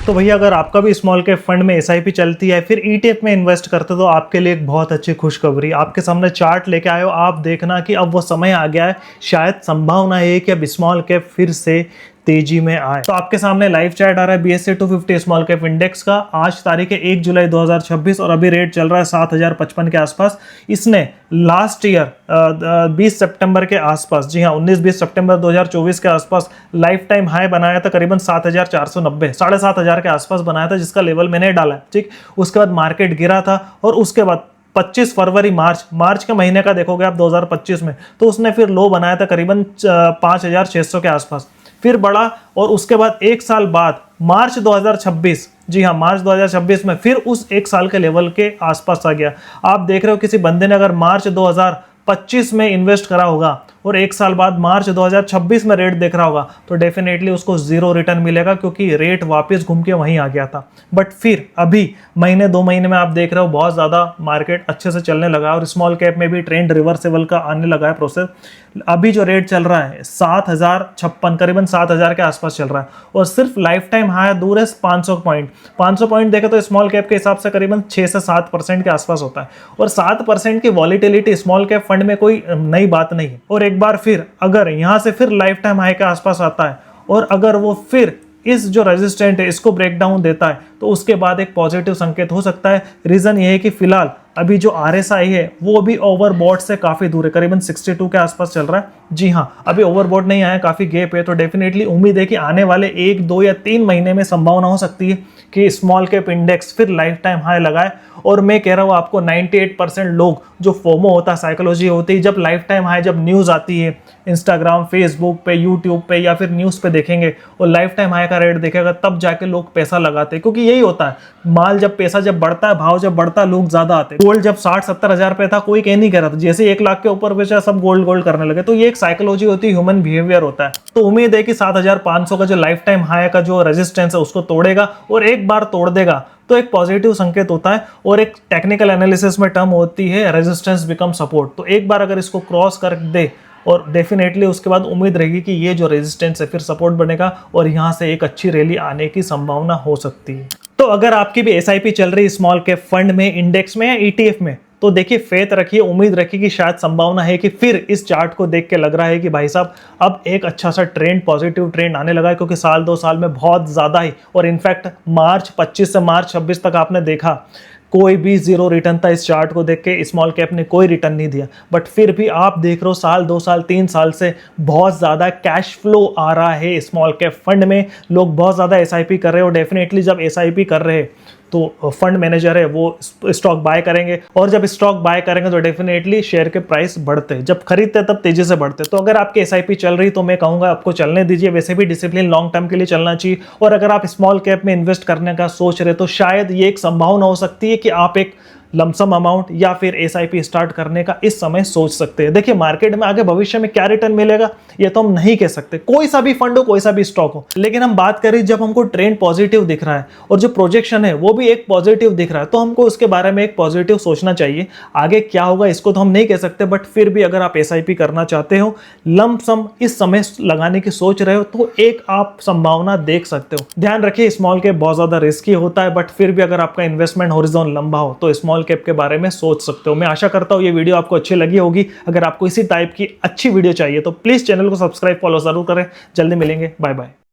तो भैया अगर आपका भी स्मॉल कैप फंड में एसआईपी चलती है फिर ईटीएफ में इन्वेस्ट करते हो तो आपके लिए एक बहुत अच्छी खुशखबरी। आपके सामने चार्ट लेके आए हो, आप देखना कि अब वो समय आ गया है, शायद संभावना है कि अब स्मॉल कैप फिर से तेजी में आए। तो आपके सामने लाइव चार्ट आ रहा है BSE 250 स्मॉल कैप इंडेक्स का। आज तारीख है 1 जुलाई 2026 और अभी रेट चल रहा है 7055 के आसपास। इसने लास्ट ईयर 20 सितंबर के आसपास, जी हाँ 19-20 सितंबर 2024 के आसपास लाइफ टाइम हाई बनाया था, करीबन 7490 7,500 के आसपास बनाया था, जिसका लेवल मैंने डाला है। ठीक, उसके बाद मार्केट गिरा था और उसके बाद 25 फरवरी मार्च के महीने का देखोगे आप 2025 में, तो उसने फिर लो बनाया था करीबन 5600 के आसपास, फिर बढ़ा और उसके बाद एक साल बाद मार्च 2026, जी हाँ मार्च 2026 में फिर उस एक साल के लेवल के आसपास आ गया। आप देख रहे हो किसी बंदे ने अगर मार्च 2025 में इन्वेस्ट करा होगा और एक साल बाद मार्च 2026 में रेट देख रहा होगा तो डेफिनेटली उसको जीरो रिटर्न मिलेगा, क्योंकि रेट वापस घूम के वहीं आ गया था। बट फिर अभी महीने 2 महीने में आप देख रहे हो बहुत ज़्यादा मार्केट अच्छे से चलने लगा और स्मॉल कैप में भी ट्रेंड रिवर्सेबल का आने लगा है प्रोसेस। अभी जो रेट चल रहा है 7056, करीबन 7000 के आसपास चल रहा है और सिर्फ लाइफ टाइम हाई दूर है 500 पॉइंट देखे तो स्मॉल कैप के हिसाब से करीबन 6 से 7% के आसपास होता है और 7% की वॉलीटिलिटी स्मॉल कैप फंड में कोई नई बात नहीं है। और एक बार फिर अगर यहां से फिर लाइफ टाइम हाई के आसपास आता है और अगर वो फिर इस जो रेजिस्टेंट है इसको ब्रेक डाउन देता है तो उसके बाद एक पॉजिटिव संकेत हो सकता है। रीजन ये है कि फिलहाल अभी जो RSI है वो भी ओवरबॉट से काफी दूर है, करीबन 62 के आसपास चल रहा है। जी हाँ, अभी ओवरबॉट नहीं आया, काफी गैप है, तो डेफिनेटली उम्मीद है कि आने वाले 1, 2 या 3 महीने में संभावना हो सकती है कि स्मॉल कैप इंडेक्स फिर लाइफ टाइम हाई लगाए। और मैं कह रहा हूँ आपको 98% लोग जो फोमो होता है, साइकोलॉजी होती है, जब लाइफ टाइम हाई जब न्यूज आती है इंस्टाग्राम, फेसबुक पे, यूट्यूब पे या फिर न्यूज पे देखेंगे और लाइफ टाइम हाई का रेट देखेगा तब जाके लोग पैसा लगाते हैं, क्योंकि यही होता है माल जब पैसा जब बढ़ता है, भाव जब बढ़ता है, लोग ज्यादा आते हैं। गोल्ड जब 60-70 हजार पे था कोई कह नहीं कह रहा था, जैसे 1 लाख के ऊपर बेचा सब गोल्ड करने लगे। तो ये एक साइकोलॉजी होती है, ह्यूमन बिहेवियर होता है। तो उम्मीद है कि 7500 का जो लाइफ टाइम हाई का जो रेजिस्टेंस है उसको तोड़ेगा और एक बार तोड़ देगा तो एक पॉजिटिव संकेत होता है और एक टेक्निकल एनालिसिस में टर्म होती है रेजिस्टेंस बिकम सपोर्ट। तो एक बार अगर इसको क्रॉस कर दे और डेफिनेटली उसके बाद उम्मीद रहेगी कि ये जो रेजिस्टेंस है फिर सपोर्ट बनेगा और यहाँ से एक अच्छी रैली आने की संभावना हो सकती है। तो अगर आपकी भी एसआईपी चल रही स्मॉल कैप फंड में, इंडेक्स में या ईटीएफ में, तो देखिए फेथ रखिए, उम्मीद रखिए कि शायद संभावना है कि फिर इस चार्ट को देख के लग रहा है कि भाई साहब अब एक अच्छा सा ट्रेंड, पॉजिटिव ट्रेंड आने लगा है, क्योंकि साल 2 साल में बहुत ज़्यादा ही, और इनफैक्ट मार्च 25 से मार्च 26 तक आपने देखा कोई भी जीरो रिटर्न था। इस चार्ट को देख के स्मॉल कैप ने कोई रिटर्न नहीं दिया, बट फिर भी आप देख रहे हो साल 2 साल 3 साल से बहुत ज़्यादा कैश फ्लो आ रहा है स्मॉल कैप फंड में। लोग बहुत ज़्यादा एसआईपी कर रहे हो। डेफिनेटली जब एसआईपी कर रहे हैं तो फंड मैनेजर है वो स्टॉक बाय करेंगे और जब स्टॉक बाय करेंगे तो डेफिनेटली शेयर के प्राइस बढ़ते हैं, जब खरीदते हैं तब तेजी से बढ़ते हैं। तो अगर आपकी एसआईपी चल रही तो मैं कहूंगा आपको चलने दीजिए, वैसे भी डिसिप्लिन लॉन्ग टर्म के लिए चलना चाहिए। और अगर आप स्मॉल कैप में इन्वेस्ट करने का सोच रहे तो शायद ये एक संभावना हो सकती है कि आप एक लमसम अमाउंट या फिर एसआईपी स्टार्ट करने का इस समय सोच सकते हैं। देखिए मार्केट में आगे भविष्य में क्या रिटर्न मिलेगा ये तो हम नहीं कह सकते, कोई सा भी फंड हो, कोई सा भी स्टॉक हो, लेकिन हम बात करें जब हमको ट्रेंड पॉजिटिव दिख रहा है और जो प्रोजेक्शन है वो भी एक पॉजिटिव दिख रहा है तो हमको उसके बारे में एक पॉजिटिव सोचना चाहिए। आगे क्या होगा इसको तो हम नहीं कह सकते, बट फिर भी अगर आप एसआईपी करना चाहते हो, लमसम इस समय लगाने की सोच रहे हो तो एक आप संभावना देख सकते हो। ध्यान रखिए स्मॉल कैप बहुत ज्यादा रिस्की होता है, बट फिर भी अगर आपका इन्वेस्टमेंट हॉरिजॉन लंबा हो तो स्मॉल कैप के बारे में सोच सकते हो। मैं आशा करता हूं ये वीडियो आपको अच्छी लगी होगी। अगर आपको इसी टाइप की अच्छी वीडियो चाहिए तो प्लीज चैनल को सब्सक्राइब, फॉलो जरूर करें। जल्दी मिलेंगे, बाय बाय।